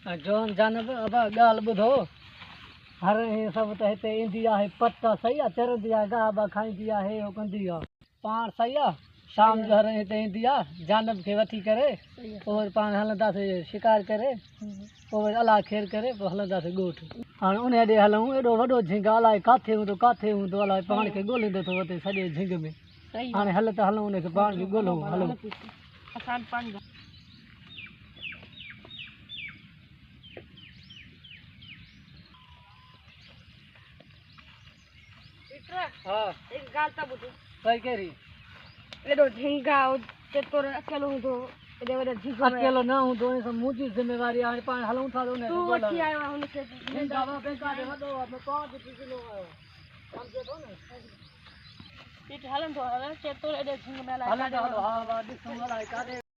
zone जानब अब गाल बुधो हर सब त हिते ईंदी आहे पत सही आहे चरंदी आहे गाह बा खाईंदी आहे हो कंदी आहे पाण सही आहे शाम जो हर हिते ईंदी आहे जानब खे वठी करे पोइ पाण हलंदासीं शिकार करे पोइ अलाह खेर करे पोइ हलंदासीं ॻोठ हाणे उन हेॾे हलूं एॾो वॾो झिंग अलाए किथे हूंदो अलाए पाण खे ॻोल्हींदो थो वठे सॼे झिंग में हाणे हल त हलूं उनखे पाण खे ॻोल्हूं हलूं हाँ एक गाल ता बुझो सही कह रही एडो झिंगा ते तोर अकेलो हूंदो एडे वडे झिंगा अकेलो न हूंदो इन मुंहिंजी ज़िम्मेवारी आहे पाण हलूं था उन तू वठी आयो आहे हुनखे झिंगा वा बेकार वॾो आहे 5 किलो आयो सम्झे थो न पीठ हलंदो हले ते तोर एडे झिंग में हलंदो हलो हा ॾिसूं अलाए काॾे